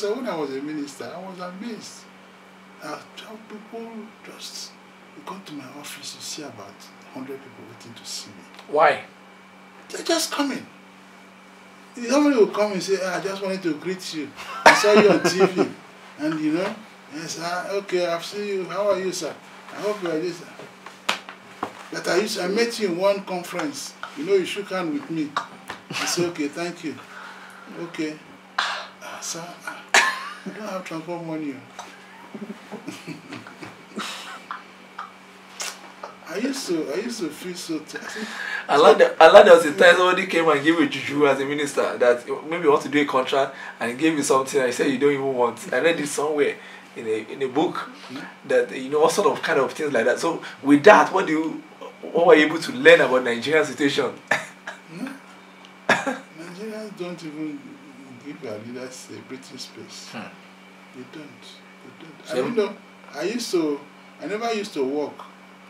Because when I was a minister, I was amazed. People just come to my office, you see about 100 people waiting to see me. Why? They're just coming. Somebody will come and say, I just wanted to greet you. I saw you on TV. And you know, yes, okay, I've seen you. How are you, sir? I hope you are this. But I met you in one conference. You know, you shook hands with me. I said, okay, thank you. Okay. Sir, I don't have transport money. I used to feel so. I like that there was a time somebody came and gave you juju as a minister that maybe you want to do a contract and he gave you something and he said you don't even want. I read it somewhere in a book that you know all sort of kind of things like that. So with that, what were you able to learn about Nigerian situation? Nigerians don't even give their leaders a breathing space. They don't. So, you know, I never used to work.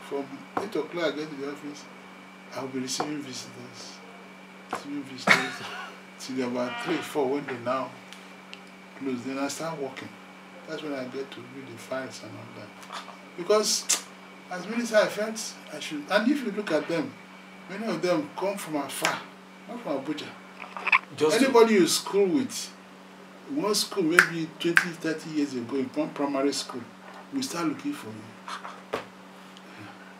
From 8 o'clock I get to the office, I'll be receiving visitors. Till about 3, 4 when they now close. Then I start working. That's when I get to read the files and all that. Because as minister I felt I should, and if you look at them, many of them come from afar, not from Abuja. Anybody you school with, one school maybe 20, 30 years ago in primary school, we start looking for you.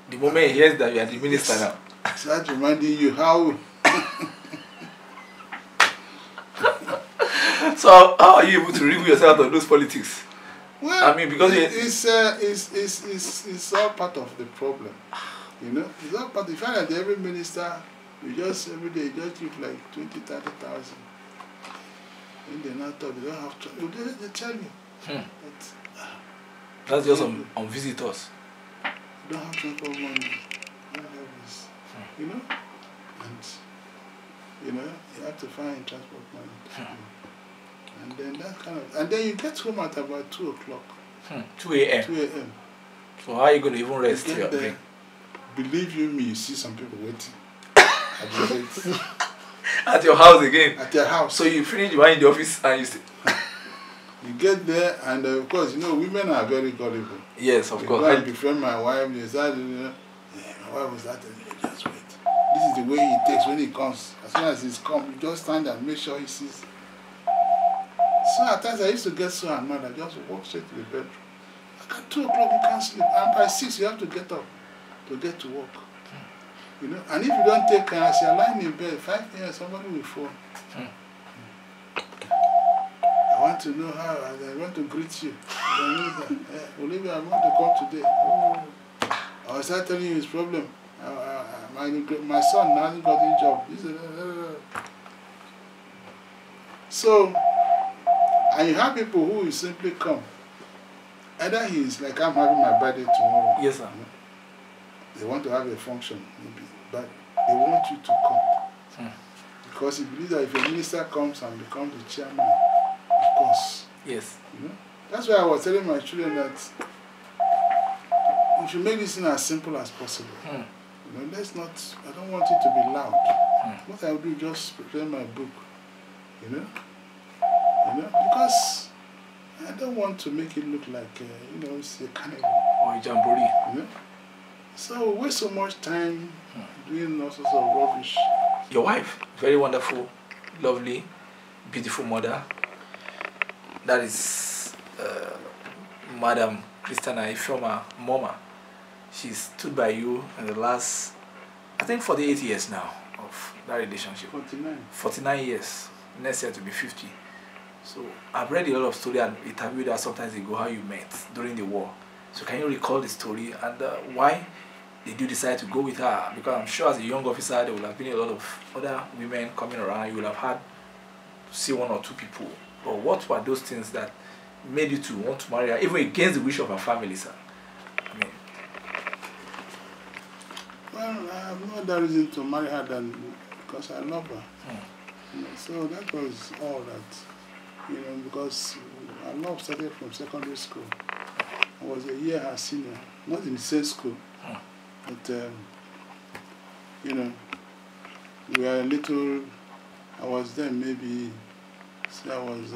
The moment he hears that you are the minister now. Start reminding you how. So how are you able to remove yourself out of those politics? Well, I mean, because it's all part of the problem. You know, it's all part. You find that every minister, you just every day you just give like 20, 30,000. And they're not told they don't have to. They tell you. That's just on visitors. You don't have transport money. You don't have this. You know, and you know you have to find transport money. And then that kind of, and then you get home at about 2 o'clock. 2 a.m. 2 a.m. So how are you going to even rest? You get there, believe you me, you see some people waiting at your house again. At your house. So you finish one in the office and you stay. You get there, and of course, you know, women are very gullible. Yes, of course. I befriend my wife. They start, you know, my wife was that. Just wait. This is the way he takes when he comes. As soon as he's come, you just stand and make sure he sees. So at times I used to get so annoyed. I just walk straight to the bedroom. At 2 o'clock you can't sleep, and by 6 you have to get up to get to work. You know, and if you don't take care, as you're lying in bed, 5 a.m. somebody will phone. I want to know how. I want to greet you. Olivia, I want to come today. Oh. I was telling you his problem. My son hasn't got a job. So, and you have people who will simply come. Either he's like, I'm having my birthday tomorrow. Yes, sir. They want to have a function, maybe, but they want you to come. Because he believes that if a minister comes and becomes the chairman, of course. Yes. You know? That's why I was telling my children that we should make this thing as simple as possible. You know, let's not, I don't want it to be loud. What I will do is just present my book. You know? Because I don't want to make it look like, you know, it's a carnival. Or a jamboree. You know? So we waste so much time doing all sorts of rubbish. Your wife, very wonderful, lovely, beautiful mother. That is Madam Christiana Ifeoma Momah. She stood by you in the last, I think, 48 years now of that relationship. 49. 49 years. Next year to be 50. So I've read a lot of story and interviewed her sometimes ago how you met during the war. So can you recall the story and why did you decide to go with her? Because I'm sure as a young officer there will have been a lot of other women coming around. You will have had to see 1 or 2 people. But what were those things that made you to want to marry her, even against the wish of her family, sir? I mean, well, I have no other reason to marry her than because I love her. You know, so that was all that, you know, because our love started from secondary school. I was a year her senior, not in the same school, but, you know, we were a little, I was then maybe, say I was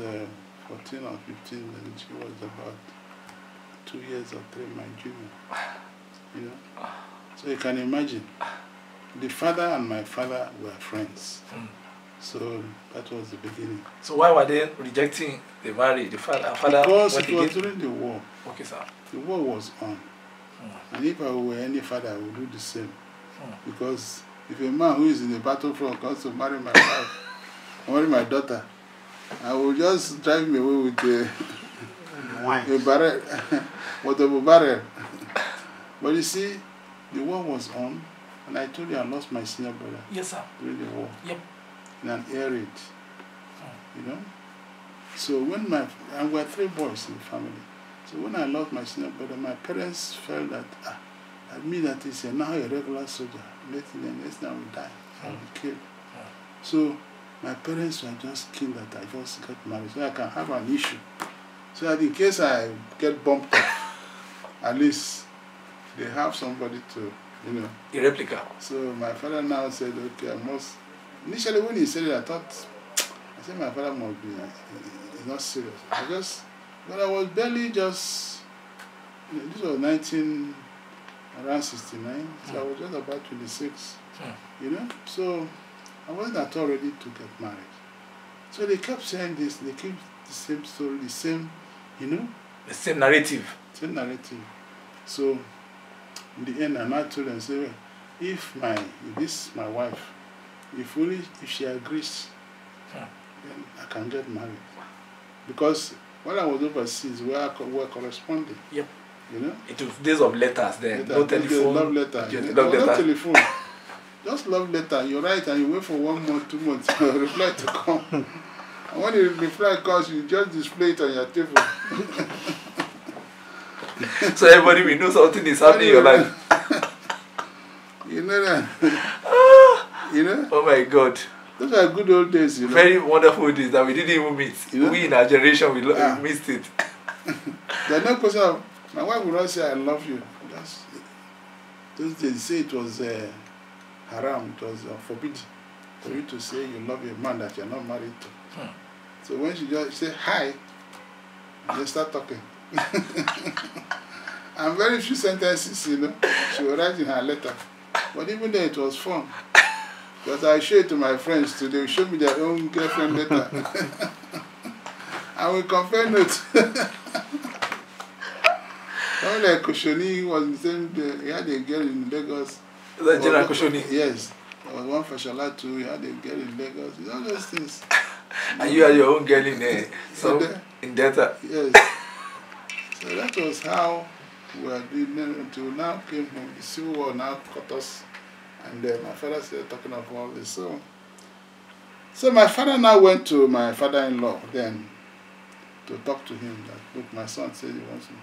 14 or 15, and she was about 2 years or 3 my junior. You know? So you can imagine, the father and my father were friends. So that was the beginning. So why were they rejecting the marriage? The father because it was during the war. Okay, sir. The war was on. And if I were any father, I would do the same. Because if a man who is in the battlefront comes to marry my wife, marry my daughter, I will just drive him away with a barrel, whatever barrel. But you see, the war was on, and I told you I lost my senior brother. Yes, sir. During the war. Yep. In an air raid. You know? So when and we were 3 boys in the family. So when I lost my senior brother, my parents felt that that is now a regular soldier. Next time we die, I'll be killed. So my parents were just keen that I just get married so I can have an issue. So that in case I get bumped up, at least they have somebody to, you know. A replica. So my father now said, okay, I must. Initially when he said it, I said my father must be, he's not serious. But I was barely just, you know, this was around 69, so I was just about 26, you know. So I wasn't at all ready to get married. So they kept saying this, they keep the same story, the same, you know. The same narrative. Same narrative. So in the end, I now told them, say, well, if my wife, if she agrees, then I can get married. Because when I was overseas, we were corresponding. Yep. You know? It was days of letters then. No telephone. Love letter. Just No love letter. telephone. Just love letter. You write and you wait for 1 month, 2 months for a reply to come. And when the reply comes, you just display it on your table. So everybody will know something is happening in your life. You know that? You know? Oh my God. Those are good old days, you know. Very wonderful days that we didn't even meet. You know? We in our generation, we missed it. There's no question of, my wife would not say I love you. Those days say it was haram, it was forbidden for you to say you love a man that you're not married to. So when she just say hi, they start talking. And very few sentences, you know, she will write in her letter. But even then it was fun. Because I show it to my friends too, they will show me their own girlfriend letter. And we compare notes. Someone like Koshoni was the same day. He had a girl in Lagos. Is that General Koshoni? Yes. There was one Fashala too. He had a girl in Lagos. All those things. And you had your own girl in there. So in Delta. Yes. So that was how we were doing until now came home. The Civil War now cut us. And my father started talking of all this. So my father now went to my father-in-law then to talk to him that, look, my son said he wants me.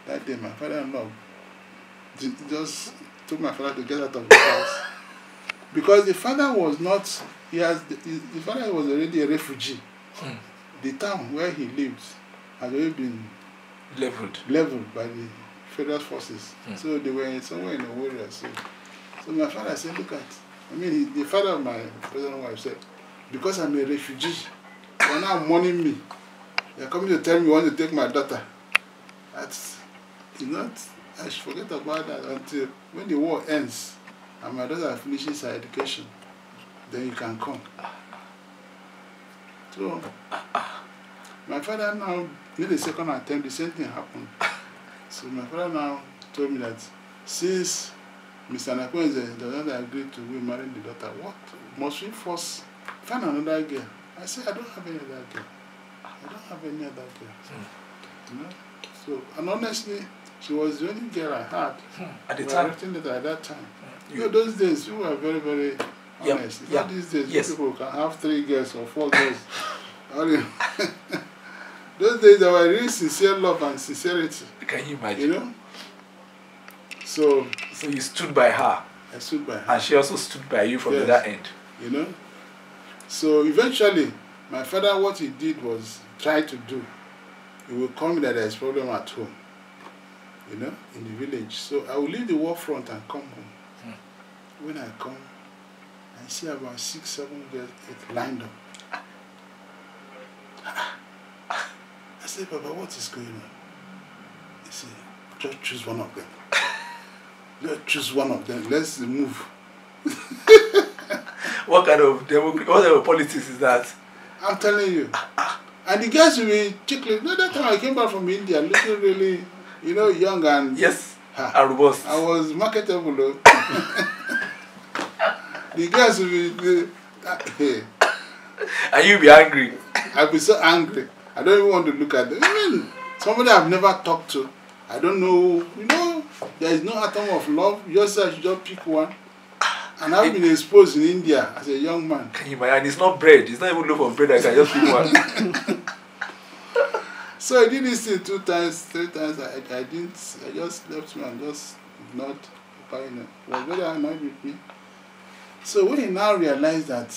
That day my father-in-law just took my father to get out of the house. Because the father was not, the father was already a refugee. The town where he lived had already been leveled by the federal forces. So they were somewhere in the warrior. So my father said, look at, the father of my present wife said, because I'm a refugee, you're now mourning me. You're coming to tell me you want to take my daughter. That's not, I should forget about that until when the war ends and my daughter finishes her education, then you can come. So, my father now, in the second attempt, the same thing happened. So my father now told me that since Mr. Nakwenze does not agree to we marry the daughter, what? Must we first find another girl? I said, I don't have any other girl. I don't have any other girl. You know? So, and honestly, she was the only girl I had. At the time? At that time. You know, those days, you were very, very honest. Not these days, people can have 3 girls or 4 girls. Those days, there were really sincere love and sincerity. Can you imagine? You know? So you stood by her. I stood by her. And she also stood by you from that end. You know? So eventually, my father, what he did was try to do. He will call me that there is problem at home. You know, in the village. So I will leave the war front and come home. When I come, I see about 6, 7 girls lined up. said, Papa, what is going on? He said, just choose one of them. Just choose one of them. Let's move. What kind of politics is that? I'm telling you. And the guys will be chickling. No, that time I came back from India, looking really, you know, young and... Yes, and robust. I was marketable, though. The guys will be... And you'll be angry. I'll be so angry. I don't even want to look at them. I mean, somebody I've never talked to. I don't know. You know, there is no atom of love. You just pick one. And I've been exposed in India as a young man. Can you imagine? And it's not bread. It's not even loaf of bread. I can just pick one. So I did this thing 2 times, 3 times. I didn't. I just left me and just ignored. Papa, you know, was very annoyed with me. So when he now realized that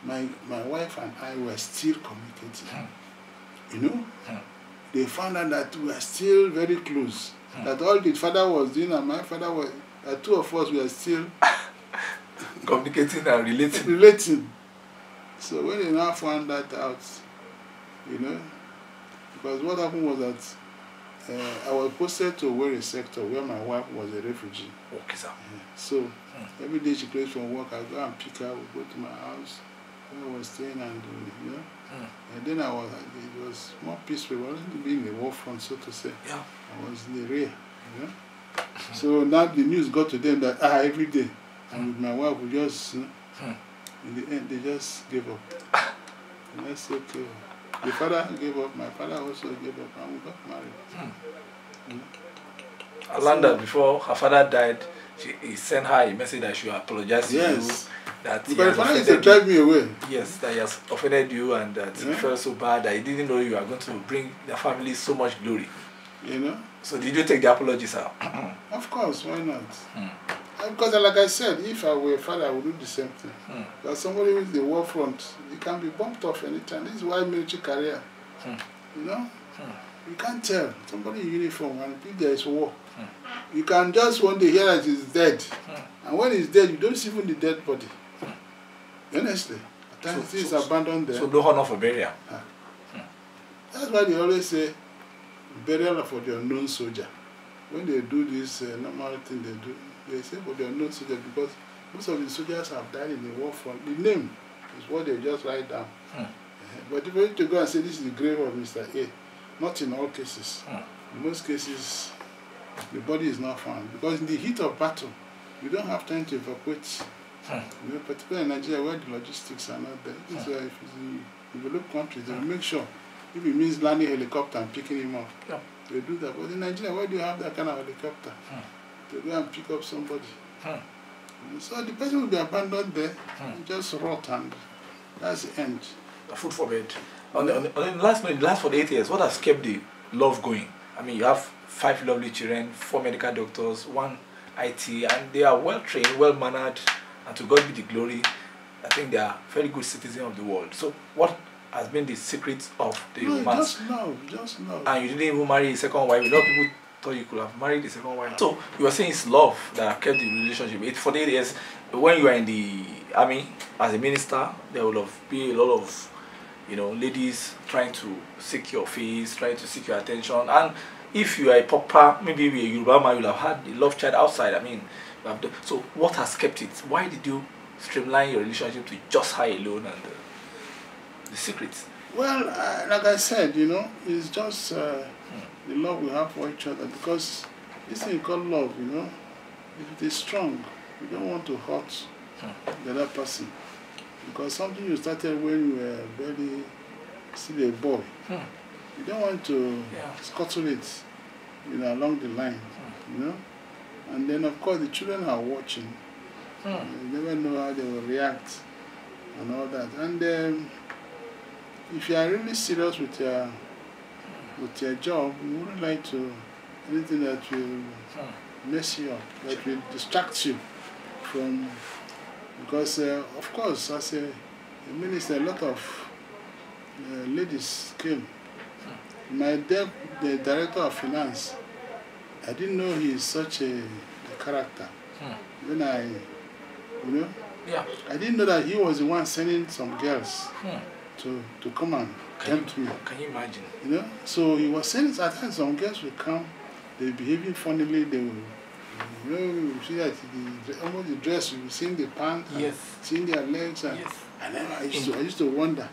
my wife and I were still communicating, you know, they found out that we were still very close. That all the father was doing and my father was, 2 of us were still communicating and relating. Relating. So when they now found that out, you know, because what happened was that I was posted to Owerri sector where my wife was a refugee. Okay, sir. So every day she came from work, I go and pick her, we go to my house where I was staying, and you know, and then it was more peaceful. I wasn't being in the war front, so to say. Yeah. I was in the rear, you know. So now the news got to them that every day, and with my wife, we just, in the end, they just gave up. And I said, okay. The father gave up, my father also gave up, and we got married. You know? I learned that before her father died, he sent her a message that she would apologize to you. That because the father used to drive me away. Yes, that he has offended you and that he felt so bad that he didn't know you are going to bring the family so much glory. You know? So did you take the apology, sir? Of course, why not? Because like I said, if I were a father, I would do the same thing. Because somebody with the war front, he can be bumped off anytime. This is why military career. You know? You can't tell somebody in uniform and if there is war. You can just one day hear that he's dead. And when he's dead, you don't see even the dead body. Honestly. At times things are abandoned there. So no honor for burial. That's why they always say burial for the unknown soldier. When they do this normal thing they do, they say for the unknown soldier because most of the soldiers have died in the war front. The name is what they just write down. But if you need to go and say this is the grave of Mr. A, not in all cases. In most cases, the body is not found. Because in the heat of battle, you don't have time to evacuate. You know, particularly in Nigeria where the logistics are not there. If it's in developed countries, they will make sure if it means landing a helicopter and picking him up, they do that. But in Nigeria, where do you have that kind of helicopter? To go and pick up somebody. So the person will be abandoned there, just rot, and that's the end. Food for bed. On the last 48 years, what has kept the love going? I mean, you have 5 lovely children, 4 medical doctors, 1 IT, and they are well trained, well mannered, and to God be the glory. I think they are very good citizens of the world. So, what has been the secret of the romance? Just love. And you didn't even marry a second wife. A lot of people thought you could have married a second wife. So, you were saying it's love that kept the relationship. 48 years, when you were in the army as a minister, there would have been a lot of, you know, ladies trying to seek your face, trying to seek your attention. And if you are a proper, maybe a Yoruba man, you'll have had a love child outside. I mean, so what has kept it? Why did you streamline your relationship to just her alone and the secret? Well, like I said, you know, it's just the love we have for each other. Because this thing called love, you know, if it is strong, you don't want to hurt the other person. Because something you started when you were very still a boy, you don't want to scuttle it, you know, along the line, you know. And then of course the children are watching. You never know how they will react and all that. And if you are really serious with your job, you wouldn't like to anything that will mess you up, that will distract you from. Because of course, as a minister, a lot of ladies came. The director of finance, I didn't know he is such a character. When I didn't know that he was the one sending some girls to come and tempt me. Can you imagine? You know, so he was saying at times some girls will come, they behaving funnily, they will, you know, you see that almost the dress, you will see the pants, yes, seeing their legs, and, yes. and then I used to wonder.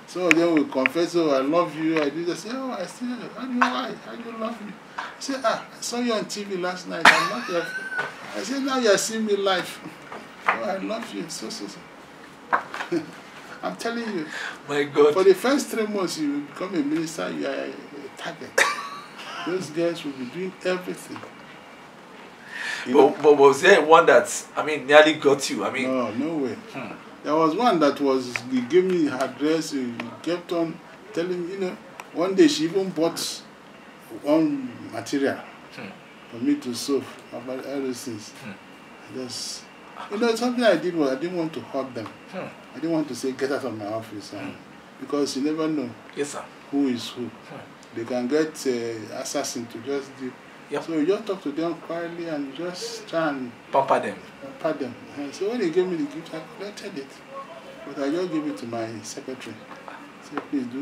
So they will confess, oh, I love you. I did. I say, oh, I still, how do you love me? I say, I saw you on TV last night. I'm not your. I said, now you are seeing me live. Oh, I love you. So. I'm telling you. My God. For the first 3 months, you will become a minister, you are a target. Those guys will be doing everything. But was there one that, I mean, nearly got you? I mean, no way. There was one that he gave me her address, he kept on telling me, you know, one day she even bought one material for me to sew about all those things. Just, you know, something I did was I didn't want to hurt them. I didn't want to say, get out of my office. Because you never know who is who. They can get assassin to just do. Yep. So you just talk to them quietly and just try and pamper them. And so when they gave me the gift, I collected it. But I just gave it to my secretary. I said, please just do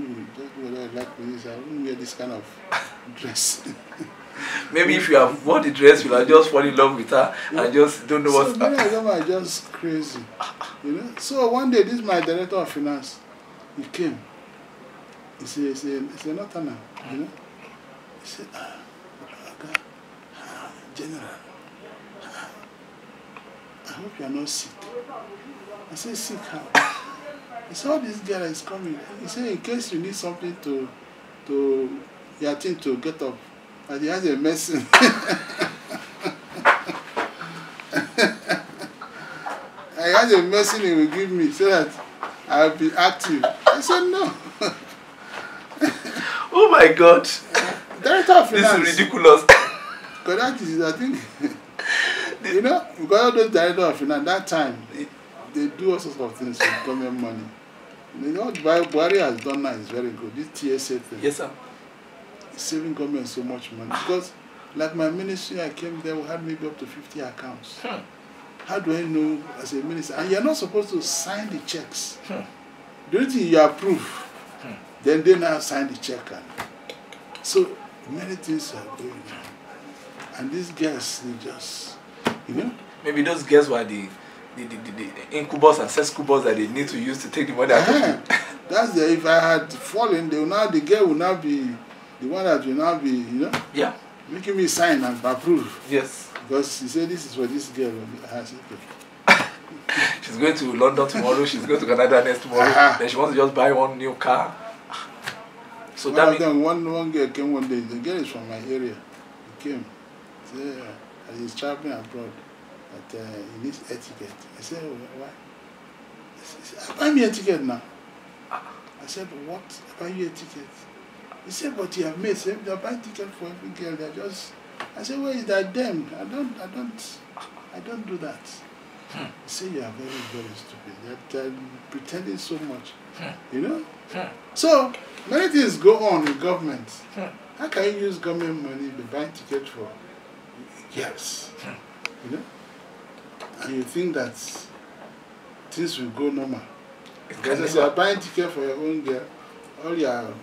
whatever you like with this. I wouldn't wear this kind of dress. Maybe if you have worn the dress, you'll have just fall in love with her and just don't know what's happening. So many of them are just crazy. You know? So one day, this is my director of finance. He came. He said, Northerner, you know? He said, General, I hope you are not sick. I said, sick how? He said, oh, this girl is coming. He said, in case you need something your thing to get up, and he has a medicine. He has a medicine he will give me so that I'll be active. I said, no. Oh my God. Director of finance. This is ridiculous. Because that is, I think, you know, because all those directors of finance, that time, they do all sorts of things with government money. You know what Buhari has done now is very good. This TSA thing. Yes, sir. It's saving government so much money. Because, like my ministry, I came there, we had maybe up to 50 accounts. How do I know as a minister? And you're not supposed to sign the checks. The only thing you approve, then they now sign the check. So, many things are going on. And these girls, they just, you know? Maybe those girls were the incubus and sescubus that they need to use to take the money out of you. That's the, if I had fallen, the girl will now be the one that will now be, you know? Yeah. Making me sign and approve. Yes. Because he said this is what this girl has. She's going to London tomorrow, she's going to Canada next tomorrow, then she wants to just buy one new car. So that means one girl came one day, the girl is from my area. He came. He's traveling abroad, but he needs a ticket. I said, why? He said, buy me a ticket now. I said, what? Buy you a ticket? He said, but you have made, they're buying ticket for every girl. They're just. I said, where is that them? I don't do that. He said, you are very, very stupid. They're pretending so much. You know? So many things go on in government. How can you use government money to buy tickets for? Yes. You know? And you think that things will go normal. Because you are buying ticket for your own girl, all your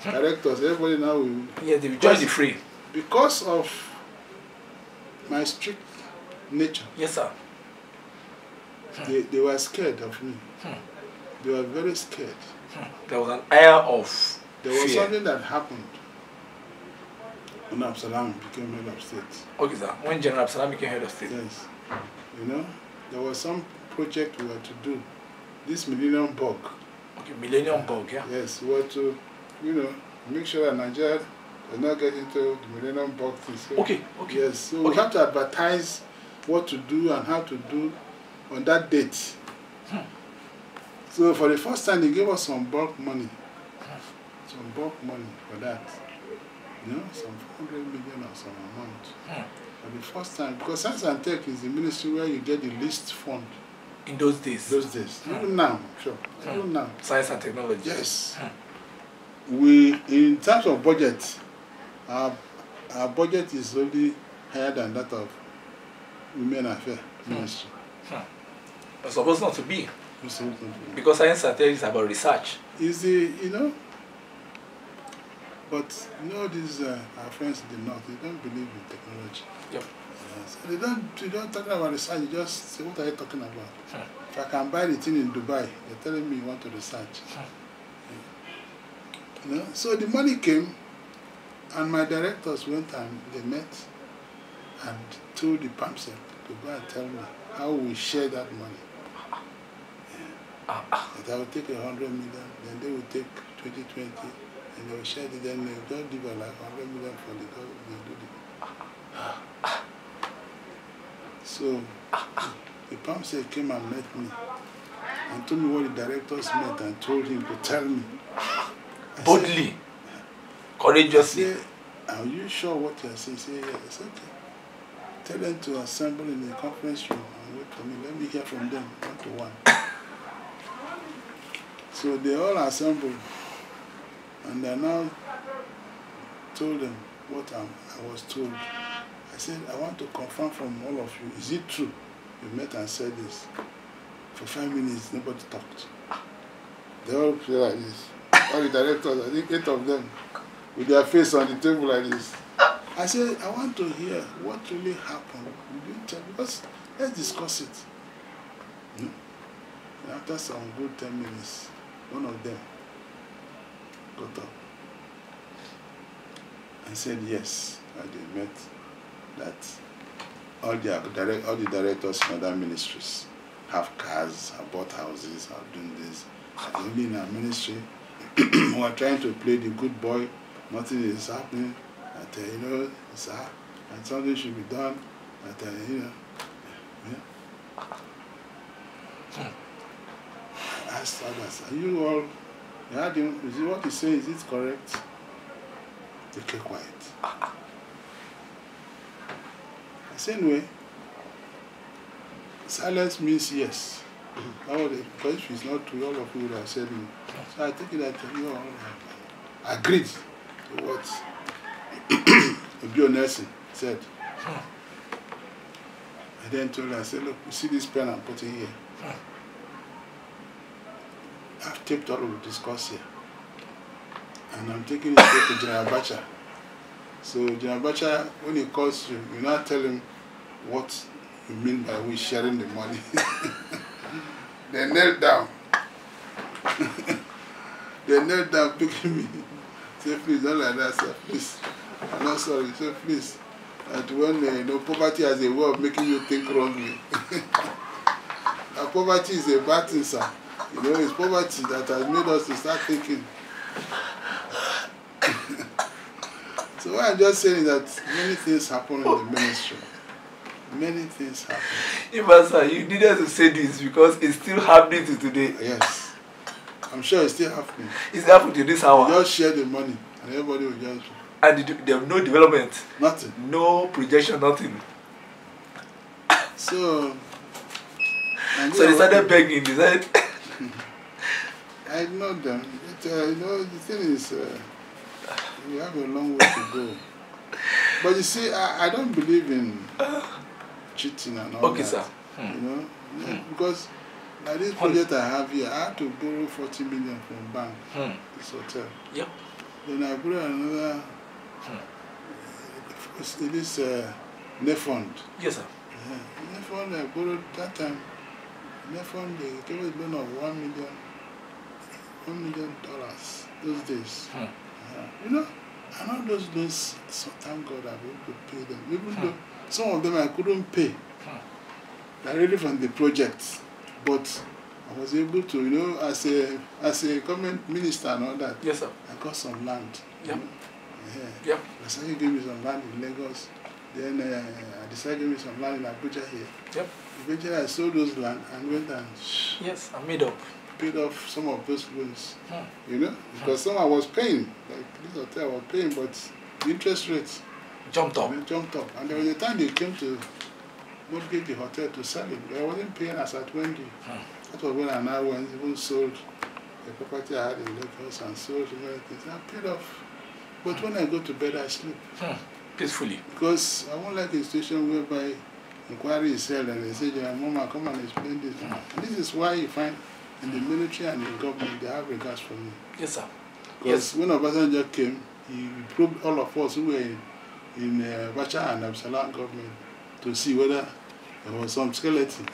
directors, everybody now will. Yeah, they will join the free. Because of my strict nature. Yes, sir. They were scared of me. They were very scared. There was an air of There was fear. something that happened when Absalom became head of state. Okay, sir. When General Absalom became head of state. Yes. You know, there was some project we were to do. This Millennium Bug. Okay, Millennium Bug, yeah? Yes, we were to, you know, make sure that Nigeria does not get into the Millennium Bug thing. So, okay. Yes, so we have to advertise what to do and how to do on that date. So for the first time, they gave us some bulk money. Some bulk money for that. You know, some 400 million or some amount. For the first time, because Science and Tech is the ministry where you get the least fund. In those days? Those days. Even now, sure. Even now. Science and technology. Yes. We, in terms of budget, our budget is only higher than that of Women Affairs Ministry. It's supposed not to be. Because science and technology is about research. Is the, you know, but you know these our friends in the north, they don't believe in technology. Yep. So they don't talk about research, you just say, what are you talking about? If I can buy the thing in Dubai, they're telling me you want to research. You know? So the money came, and my directors went and they met and told the PAMSEC to go and tell me how we share that money. That I will take 100 million, then they will take 2020, and they will share it, then they will give like 100 million for the government. So the PAMSEC came and met me and told me what the directors met and told him to tell me. Boldly, courageously. I said, are you sure what you are saying? He said, yeah, it's okay. Tell them to assemble in the conference room and wait for me. Let me hear from them one to one. So they all assembled, and I now told them what I was told. I said, I want to confirm from all of you, is it true? You met and said this. For 5 minutes, nobody talked. They all play like this. All the directors, I think 8 of them, with their face on the table like this. I said, I want to hear what really happened. You didn't tell, because let's discuss it. And after some good 10 minutes, one of them got up and said, yes, and they met that all the directors in other ministries have cars, have bought houses, have done this. And only in our ministry, we are trying to play the good boy, nothing is happening, that, you know, and something should be done, that, you know, yeah. I asked others, are you all, you heard him, is it what he says, is it correct? They kept quiet. I said, anyway, silence means yes. Because if it's not true, all of you would have said no. So I take it that you all have agreed to what Abuja Nelson said. I then told her, I said, look, you see this pen I'm putting here? I've taped all of the discourse here. And I'm taking it to General Abacha. So General Abacha, when he calls you, you now tell him what you mean by we sharing the money. They knelt down. They knelt down picking me. Say, please, don't like that, sir, please. I'm not sorry. Say, please. And when you know, poverty has a way of making you think wrongly. Now, poverty is a bad thing, sir. You know, it's poverty that has made us to start thinking. So what I'm just saying is that many things happen in the ministry. Many things happen. Sir, you needed to say this because it's still happening to today. Yes. I'm sure it's still happening. It's happening to this hour. You just share the money and everybody will just... And there have no development. Nothing. No projection, nothing. So they started begging, they said... I know them. You know, the thing is, we have a long way to go. But you see, I don't believe in cheating and all that. Okay, sir. You know, because like this project I have here, I had to borrow 40 million from bank, this hotel. Yep. Then I borrowed another, this NEFund. Yes, sir. NEFund, I borrowed that time. NEFund, they gave a loan of $1 million those days. You know, and all those loans, so thank God I'm able to pay them. Even though some of them I couldn't pay directly from the project, but I was able to, you know, as a government minister and all that. Yes, sir. I got some land. Yep. Yeah. Azikiwe gave me some land in Lagos. Then I decided to give me some land in Abuja here. Yep. Eventually I sold those land and went and yes, I made up. Paid off some of those loans. You know? Because some I was paying, like this hotel I was paying, but the interest rates jumped up. And there was a time they came to mortgage the hotel to sell it. I wasn't paying as at Wendy. That was when I now went, even sold the property I had in Lagos and sold things. I paid off. But when I go to bed, I sleep. Peacefully. Because I won't like a situation whereby inquiry is held and they say, General Momah, come and explain this. And this is why you find in the military and in government, they have regards for me. Yes, sir. Because when Obasanjo came, he probed all of us who were in Abacha and Absalom government to see whether there was some skeleton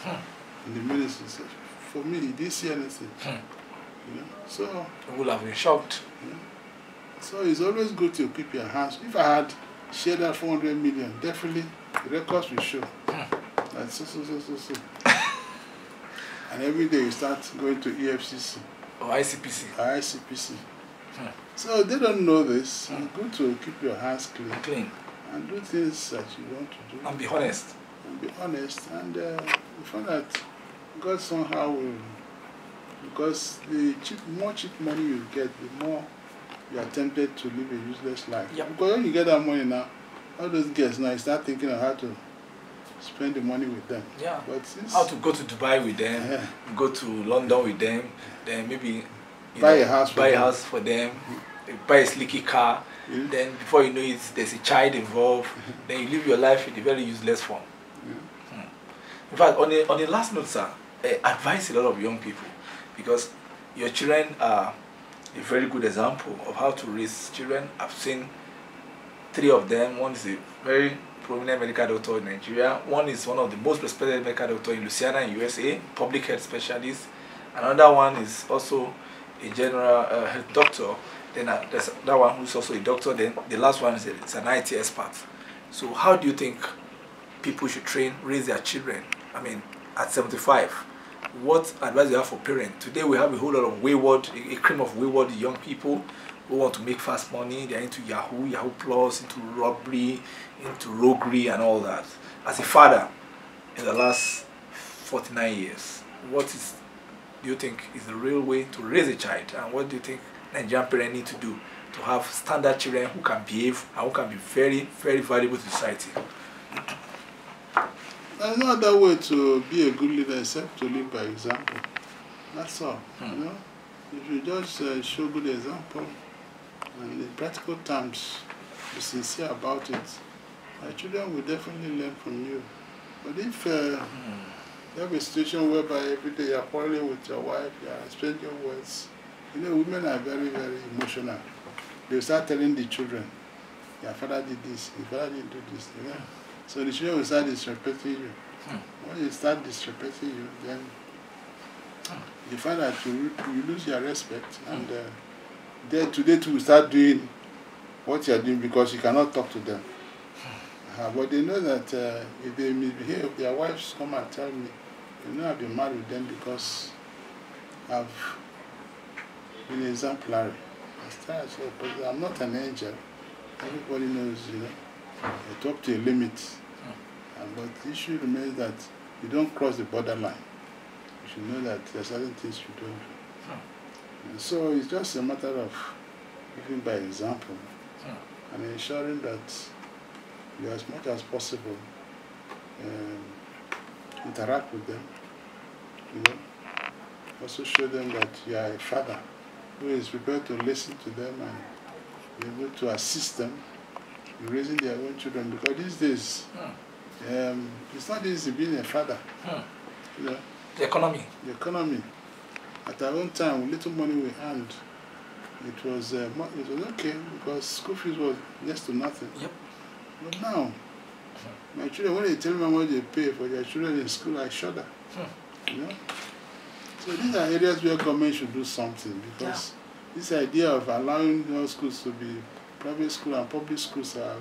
in the ministry. So for me, he didn't see anything. You know? So I would have been shocked. You know? So it's always good to keep your hands. If I had shared that 400 million, definitely the records will show. That's so. And every day you start going to EFCC. Or ICPC. Or ICPC. So they don't know this. It's good to keep your hands clean. And do things that you want to do. And be honest. And be honest. And you find that God somehow will, because the more cheap money you get, the more you are tempted to live a useless life. Yep. Because when you get that money now, all those girls now, you start thinking of how to spend the money with them. Yeah. But since how to go to Dubai with them, go to London with them, then maybe buy a house for them, buy a slicky car. Yeah. Then before you know it, there's a child involved. Then you live your life in a very useless form. Yeah. In fact, on the last note, sir, I advise a lot of young people, because your children are a very good example of how to raise children. I've seen 3 of them. One is a very prominent medical doctor in Nigeria. One is one of the most respected medical doctors in Louisiana in USA, public health specialist. Another one is also a general health doctor. Then there's that one who's also a doctor. Then the last one is an IT expert. So how do you think people should raise their children? I mean, at 75, what advice do you have for parents? Today we have a whole lot of a cream of wayward young people who want to make fast money. They're into Yahoo, Yahoo Plus, into robbery, into roguery and all that. As a father, in the last 49 years, what do you think is the real way to raise a child? And what do you think Nigerian parents need to do to have standard children who can behave and who can be very, very valuable to society? There's no other way to be a good leader except to live by example. That's all. You know, if you just show good example and in practical terms, be sincere about it, our children will definitely learn from you. But if you have a situation whereby every day you're quarreling with your wife, you're exchanging words, you know, women are very, very emotional. They'll start telling the children, your father did this, your father didn't do this. You know? So the children will start disrespecting you. When you start disrespecting you, then you find that you lose your respect. And then today too will start doing what you're doing because you cannot talk to them. But they know that if they misbehave, their wives come and tell me, you know, I've been married with them because I've been exemplary. But I'm not an angel. Everybody knows, you know, it's up to a limit. But the issue remains that you don't cross the borderline. You should know that there are certain things you don't do. And so it's just a matter of living by example and ensuring that you, as much as possible, interact with them. You know, also show them that you are a father who is prepared to listen to them and be able to assist them in raising their own children. Because these days, it's not easy being a father. You know, the economy. The economy. At our own time, with little money we earned, it was okay because school fees was next to nothing. Yep. But now, my children, when they tell me how much they pay for their children in school, I shudder. You know? So these are areas where government should do something, because this idea of allowing all schools to be private school and public schools are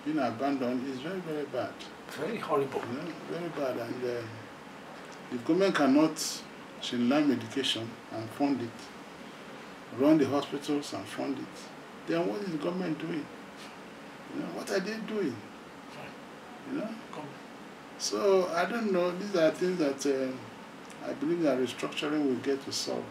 being abandoned is very, very bad. Very horrible. You know, very bad. And the government cannot streamline education and fund it, run the hospitals and fund it. Then what is the government doing? You know, what are they doing? You know? So I don't know. These are things that I believe that restructuring will get to solve.